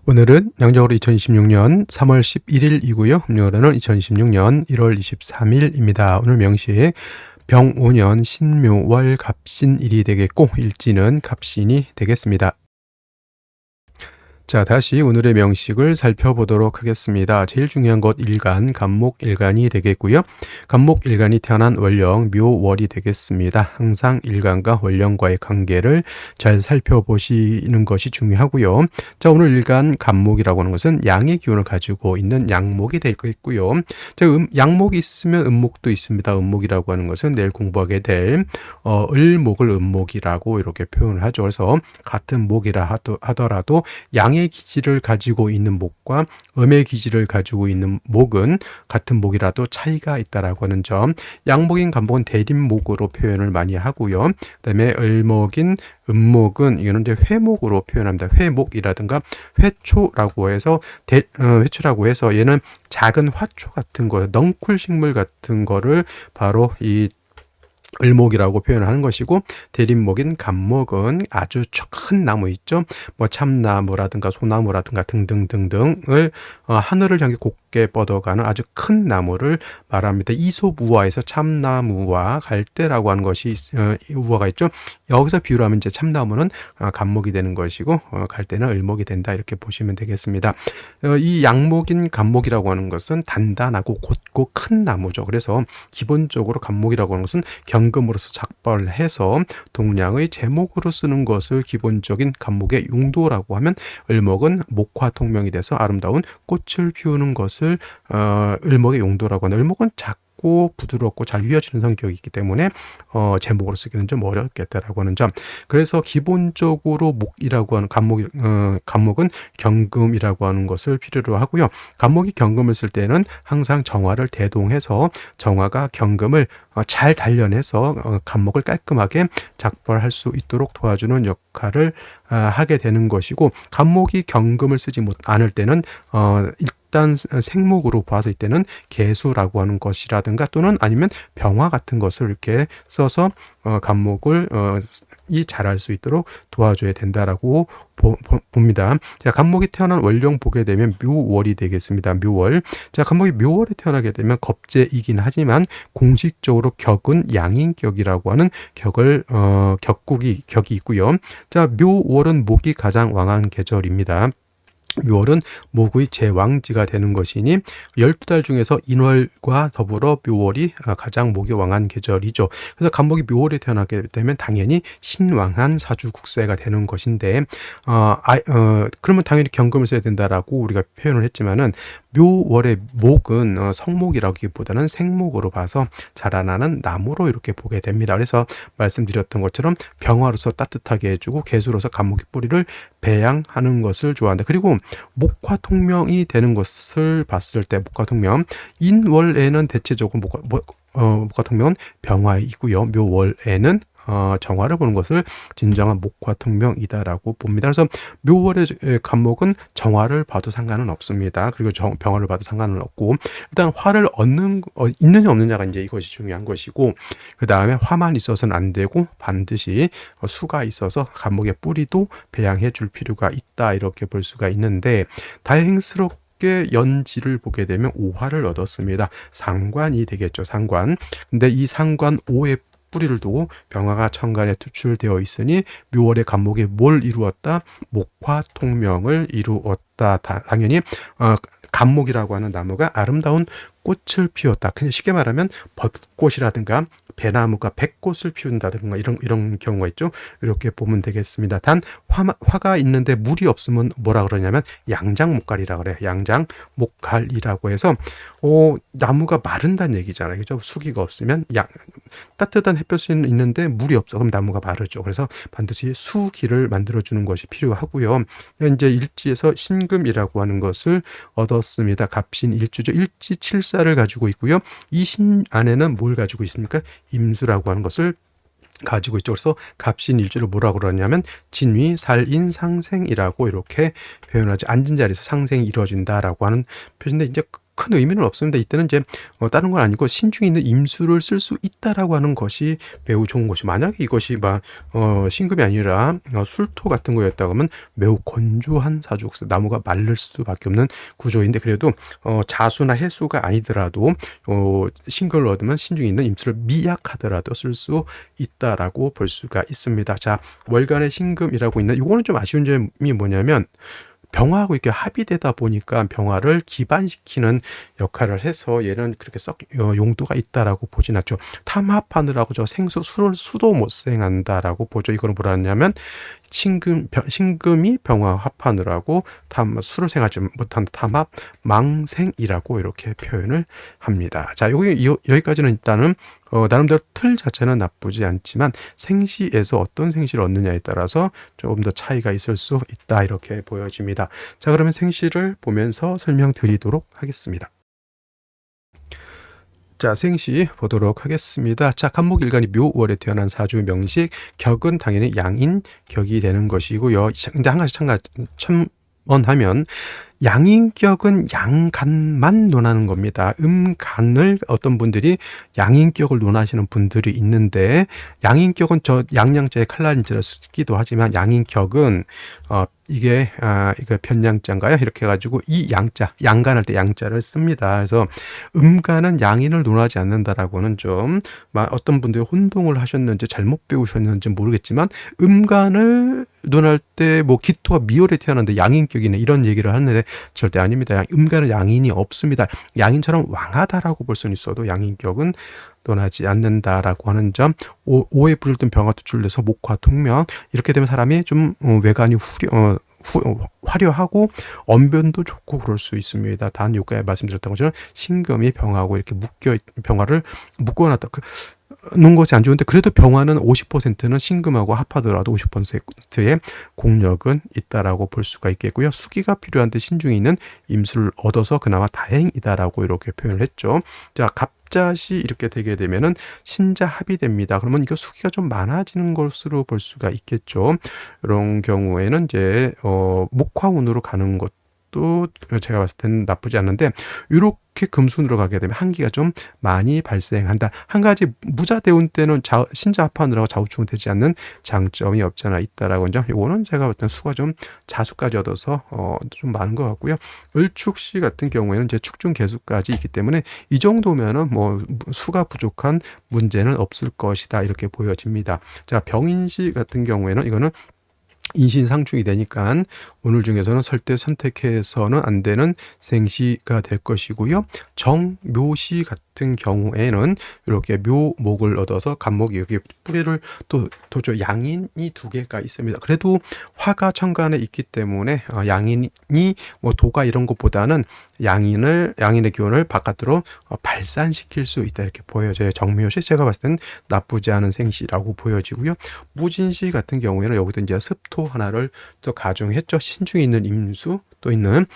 오늘은 양력으로 2026년 3월 11일이고요. 음력으로는 2026년 1월 23일입니다. 오늘 명시에 병오년 신묘월 갑신일이 되겠고 일지는 갑신이 되겠습니다. 자, 다시 오늘의 명식을 살펴보도록 하겠습니다. 제일 중요한 것 일간, 갑목일간이 되겠고요. 갑목일간이 태어난 월령, 묘월이 되겠습니다. 항상 일간과 월령과의 관계를 잘 살펴보시는 것이 중요하고요. 자, 오늘 일간, 갑목이라고 하는 것은 양의 기운을 가지고 있는 양목이 되겠고요. 자, 양목이 있으면 음목도 있습니다. 음목이라고 하는 것은 내일 공부하게 될 을목을 음목이라고 이렇게 표현을 하죠. 그래서 같은 목이라 하더라도 양의 기질을 가지고 있는 목과 음의 기질을 가지고 있는 목은 같은 목이라도 차이가 있다라고 하는 점. 양목인 갑목은 대립목으로 표현을 많이 하고요. 그다음에 을목인 음목은 이거는 이제 회목으로 표현합니다. 회목이라든가 회초라고 해서 회초라고 해서 얘는 작은 화초 같은 거, 넝쿨 식물 같은 거를 바로 이 을목이라고 표현하는 것이고, 대립목인 갑목은 아주 큰 나무 있죠. 뭐 참나무라든가 소나무라든가 등등등등을 하늘을 향해 곱게 뻗어가는 아주 큰 나무를 말합니다. 이솝우화에서 참나무와 갈대라고 하는 것이 우화가 있죠. 여기서 비유를 하면 이제 참나무는 갑목이 되는 것이고 갈대는 을목이 된다, 이렇게 보시면 되겠습니다. 이 양목인 갑목이라고 하는 것은 단단하고 곧고 큰 나무죠. 그래서 기본적으로 갑목이라고 하는 것은 경금으로서 작벌해서 동량의 제목으로 쓰는 것을 기본적인 갑목의 용도라고 하면, 을목은 목화통명이 돼서 아름다운 꽃을 피우는 것을 을목의 용도라고 하는, 을목은 작고 부드럽고 잘 휘어지는 성격이 있기 때문에 제목으로 쓰기는 좀 어렵겠다라고 하는 점. 그래서 기본적으로 목이라고 하는 갑목은 경금이라고 하는 것을 필요로 하고요. 갑목이 경금을 쓸 때는 항상 정화를 대동해서 정화가 경금을 잘 단련해서 갑목을 깔끔하게 작벌할 수 있도록 도와주는 역할을 하게 되는 것이고, 갑목이 경금을 쓰지 않을 때는 일단 생목으로 봐서 이때는 개수라고 하는 것이라든가 또는 아니면 병화 같은 것을 이렇게 써서 갑목을 자랄 수 있도록 도와줘야 된다라고 봅니다. 자, 갑목이 태어난 월령 보게 되면 묘월이 되겠습니다. 묘월. 자, 갑목이 묘월에 태어나게 되면 겁재이긴 하지만 공식적으로 격은 양인격이라고 하는 격이 있고요. 자, 묘월은 목이 가장 왕한 계절입니다. 묘월은 목의 제왕지가 되는 것이니 12달 중에서 인월과 더불어 묘월이 가장 목이 왕한 계절이죠. 그래서 갑목이 묘월에 태어나게 되면 당연히 신왕한 사주국세가 되는 것인데 그러면 당연히 경금을 써야 된다라고 우리가 표현을 했지만은, 묘월의 목은 성목이라기보다는 생목으로 봐서 자라나는 나무로 이렇게 보게 됩니다. 그래서 말씀드렸던 것처럼 병화로서 따뜻하게 해주고 개수로서 갑목의 뿌리를 배양하는 것을 좋아한다. 그리고 목화통명이 되는 것을 봤을 때, 목화통명 인월에는 대체적으로 목화통명은 병화에 있고요. 묘월에는 정화를 보는 것을 진정한 목화통명이다라고 봅니다. 그래서 묘월의 갑목은 정화를 봐도 상관은 없습니다. 그리고 병화를 봐도 상관은 없고, 일단 화를 있느냐 없느냐가 이제 이것이 중요한 것이고, 그 다음에 화만 있어서는 안 되고 반드시 수가 있어서 갑목의 뿌리도 배양해 줄 필요가 있다, 이렇게 볼 수가 있는데, 다행스럽게 연지를 보게 되면 오화를 얻었습니다. 상관이 되겠죠. 상관. 근데 이 상관 5의 뿌리를 두고 병화가 천간에 투출되어 있으니 묘월의 갑목이 뭘 이루었다? 목화통명을 이루었다. 당연히 갑목이라고 하는 나무가 아름다운 꽃을 피웠다. 그냥 쉽게 말하면 벚꽃이라든가 배나무가 백꽃을 피운다든가 이런 경우가 있죠. 이렇게 보면 되겠습니다. 단 화가 있는데 물이 없으면 뭐라 그러냐면 양장목갈이라고 그래요. 양장목갈이라고 해서 나무가 마른다는 얘기잖아요. 그죠? 수기가 없으면 따뜻한 햇볕이 있는데 물이 없어. 그럼 나무가 마르죠. 그래서 반드시 수기를 만들어주는 것이 필요하고요. 이제 일지에서 신금이라고 하는 것을 얻었습니다. 갑신 일주죠. 일지 칠사를 가지고 있고요. 이 신 안에는 뭘 가지고 있습니까? 임수라고 하는 것을 가지고 있죠. 그래서 갑신 일주를 뭐라고 그러냐면 진위 살인 상생이라고 이렇게 표현하죠. 앉은 자리에서 상생이 이루어진다라고 하는 표시인데, 이제 큰 의미는 없습니다. 이때는 이제 다른 건 아니고 신중에 있는 임수를 쓸 수 있다라고 하는 것이 매우 좋은 것이, 만약에 이것이 막 신금이 아니라 술토 같은 거였다고 하면 매우 건조한 사주, 나무가 마를 수밖에 없는 구조인데, 그래도 자수나 해수가 아니더라도 신금을 얻으면 신중에 있는 임수를 미약하더라도 쓸 수 있다라고 볼 수가 있습니다. 자, 월간의 신금이라고 있는 이거는 좀 아쉬운 점이 뭐냐면 병화하고 이렇게 합의되다 보니까 병화를 기반시키는 역할을 해서 얘는 그렇게 썩 용도가 있다라고 보진 않죠. 탐합하느라고 저 생수 술을 수도 못 생한다라고 보죠. 이거는 뭐라 하냐면 신금이 병화 합하느라고 술을 생하지 못한 탐합 망생이라고 이렇게 표현을 합니다. 자, 여기까지는 일단은 나름대로 틀 자체는 나쁘지 않지만 생시에서 어떤 생시를 얻느냐에 따라서 조금 더 차이가 있을 수 있다, 이렇게 보여집니다. 자, 그러면 생시를 보면서 설명드리도록 하겠습니다. 자, 생시 보도록 하겠습니다. 자, 간목일간이 묘월에 태어난 사주 명식, 격은 당연히 양인 격이 되는 것이고요. 근데 한 가지 첨언하면 양인격은 양간만 논하는 겁니다. 음간을 어떤 분들이 양인격을 논하시는 분들이 있는데, 양인격은 저 양양자의 칼날인자를 쓰기도 하지만 양인격은 이게 편양자인가요? 이렇게 해가지고 이 양자, 양간할 때 양자를 씁니다. 그래서 음간은 양인을 논하지 않는다라고는 좀 어떤 분들이 혼동을 하셨는지 잘못 배우셨는지 모르겠지만, 음간을 논할 때 뭐 기토가 미월에 태어났는데 양인격이네 이런 얘기를 하는데 절대 아닙니다. 음간은 양인이 없습니다. 양인처럼 왕하다라고 볼 수는 있어도 양인격은 논하지 않는다라고 하는 점. 오에 불을 든 병화 투출돼서 목화 통명, 이렇게 되면 사람이 좀 외관이 화려하고 언변도 좋고 그럴 수 있습니다. 단 요까지 말씀드렸던 것처럼 신금이 병화하고 이렇게 병화를 묶어놨다. 놓은 것이 안 좋은데, 그래도 병화는 50%는 신금하고 합하더라도 50%의 공력은 있다라고 볼 수가 있겠고요. 수기가 필요한데 신중에 있는 임수를 얻어서 그나마 다행이다라고 이렇게 표현을 했죠. 자, 갑자시 이렇게 되게 되면은 신자 합이 됩니다. 그러면 이거 수기가 좀 많아지는 것으로 볼 수가 있겠죠. 이런 경우에는 이제 목화운으로 가는 것도 제가 봤을 때는 나쁘지 않은데, 이렇게 금순으로 가게 되면 한기가 좀 많이 발생한다. 한 가지 무자대운 때는 신자합하느라고 좌우충은 되지 않는 장점이 없잖아 있다라고 점. 이거는 제가 볼 때는 수가 좀 자수까지 얻어서 좀 많은 것 같고요. 을축시 같은 경우에는 이제 축중 개수까지 있기 때문에 이 정도면은 뭐 수가 부족한 문제는 없을 것이다, 이렇게 보여집니다. 자, 병인시 같은 경우에는 이거는 인신상충이 되니까 오늘 중에서는 절대 선택해서는 안 되는 생시가 될 것이고요. 정묘시 같은 경우에는 이렇게 묘목을 얻어서 간목이 여기 뿌리를 또 도저 양인이 두 개가 있습니다. 그래도 화가 천간에 있기 때문에 양인이 뭐 도가 이런 것보다는 양인의 기운을 바깥으로 발산시킬 수 있다, 이렇게 보여져요. 정묘시 제가 봤을 때는 나쁘지 않은 생시라고 보여지고요. 무진시 같은 경우에는 여기도 이제 습토 하나를 또 가중했죠. 신중에 있는 임수 또 있는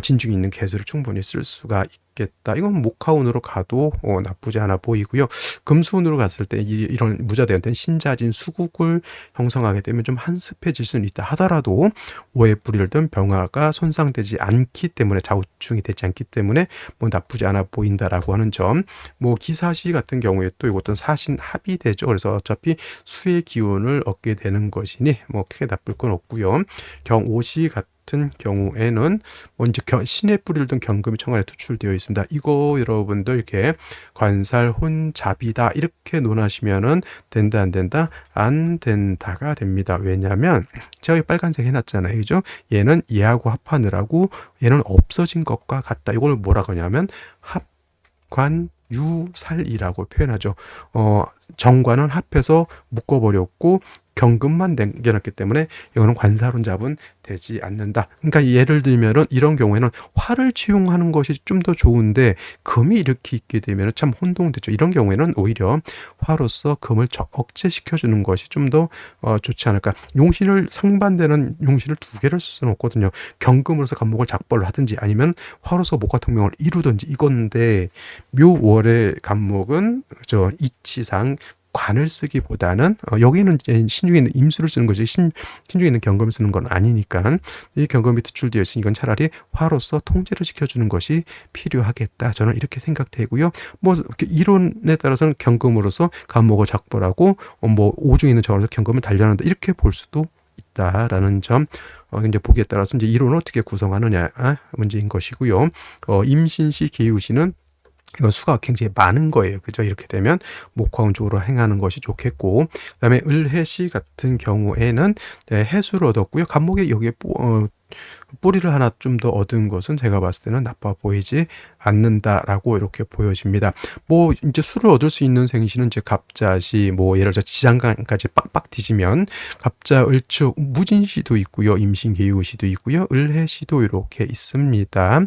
진중에 있는 개수를 충분히 쓸 수가 있겠다. 이건 목화운으로 가도 나쁘지 않아 보이고요. 금수운으로 갔을 때 이런 무자대운 때는 신자진 수국을 형성하게 되면 좀 한습해질 수는 있다 하더라도 오에 뿌리를 든 병화가 손상되지 않기 때문에, 좌우충이 되지 않기 때문에 뭐 나쁘지 않아 보인다라고 하는 점. 뭐 기사시 같은 경우에 또 이것도 사신 합이 되죠. 그래서 어차피 수의 기운을 얻게 되는 것이니 뭐 크게 나쁠 건 없고요. 경오시 같은 경우에는 먼저 신의 뿌리를 든 경금이 천간에 투출되어 있습니다. 이거 여러분들 이렇게 관살혼잡이다 이렇게 논하시면은 된다 안 된다? 안 된다가 됩니다. 왜냐하면 제가 빨간색 해놨잖아요, 그죠? 얘는 얘하고 합하느라고 얘는 없어진 것과 같다. 이걸 뭐라고 하냐면 합관유살이라고 표현하죠. 정관은 합해서 묶어버렸고 경금만 남겨놨기 때문에 이거는 관사론잡은 되지 않는다. 그러니까 예를 들면은 이런 경우에는 화를 치용하는 것이 좀 더 좋은데 금이 이렇게 있게 되면 참 혼동되죠. 이런 경우에는 오히려 화로서 금을 억제시켜주는 것이 좀 더 좋지 않을까. 용신을 상반되는 용신을 두 개를 쓸 수는 없거든요. 경금으로서 간목을 작벌을 하든지 아니면 화로서 목화통명을 이루든지 이건데, 묘월의 간목은 이치상 관을 쓰기보다는 여기는 이제 신중에 있는 임수를 쓰는 거지 신중에 있는 경금을 쓰는 건 아니니까 이 경금이 투출되어 있으니 이건 차라리 화로서 통제를 시켜주는 것이 필요하겠다. 저는 이렇게 생각되고요. 뭐 이렇게 이론에 따라서는 경금으로서 간목을 작벌하고 뭐 오중에 있는 정으로서 경금을 단련한다. 이렇게 볼 수도 있다라는 점 이제 보기에 따라서 이제 이론을 어떻게 구성하느냐 문제인 것이고요. 임신시 기우시는 이건 수가 굉장히 많은 거예요. 그죠? 이렇게 되면 목화운 쪽으로 행하는 것이 좋겠고, 그다음에 을해시 같은 경우에는 해수를 얻었고요. 간목에 여기에 뿌리를 하나 좀 더 얻은 것은 제가 봤을 때는 나빠 보이지 않는다라고 이렇게 보여집니다. 뭐 이제 수를 얻을 수 있는 생신은 이제 갑자시, 뭐 예를 들어 지장간까지 빡빡 뒤지면 갑자, 을축, 무진시도 있고요, 임신계유시도 있고요, 을해시도 이렇게 있습니다.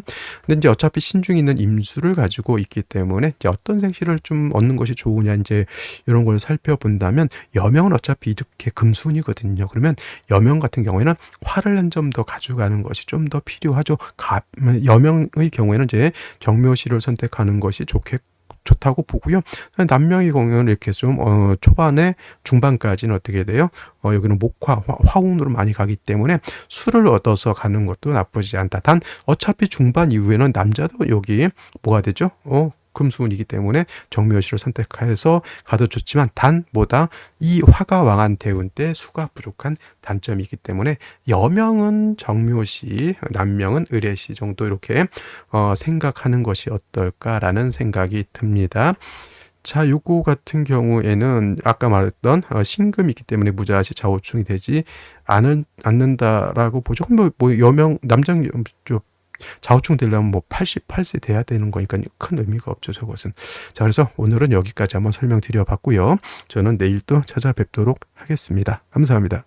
근데 이제 어차피 신중에 있는 임수를 가지고 있기 때문에 이제 어떤 생신을 좀 얻는 것이 좋으냐 이제 이런 걸 살펴본다면 여명은 어차피 이렇게 금수운이거든요. 그러면 여명 같은 경우에는 화를 한 점 더 가져가는 것이 좀 더 필요하죠. 여명의 경우에는 이제 정묘시를 선택하는 것이 좋다고 보고요. 남명의 경우는 이렇게 좀 초반에 중반까지는 어떻게 돼요? 여기는 목화, 화운으로 많이 가기 때문에 수를 얻어서 가는 것도 나쁘지 않다. 단 어차피 중반 이후에는 남자도 여기 뭐가 되죠? 금수운이기 때문에 정묘시를 선택해서 가도 좋지만 단 뭐다 이 화가 왕한 대운 때 수가 부족한 단점이기 때문에 여명은 정묘시, 남명은 을해시 정도 이렇게 생각하는 것이 어떨까라는 생각이 듭니다. 자, 요거 같은 경우에는 아까 말했던 신금이 있기 때문에 무자시 좌우충이 되지 않는다라고 보죠. 뭐 여명 남장 좌우충 되려면 뭐 88세 돼야 되는 거니까 큰 의미가 없죠, 저것은. 자, 그래서 오늘은 여기까지 한번 설명드려 봤고요. 저는 내일 또 찾아뵙도록 하겠습니다. 감사합니다.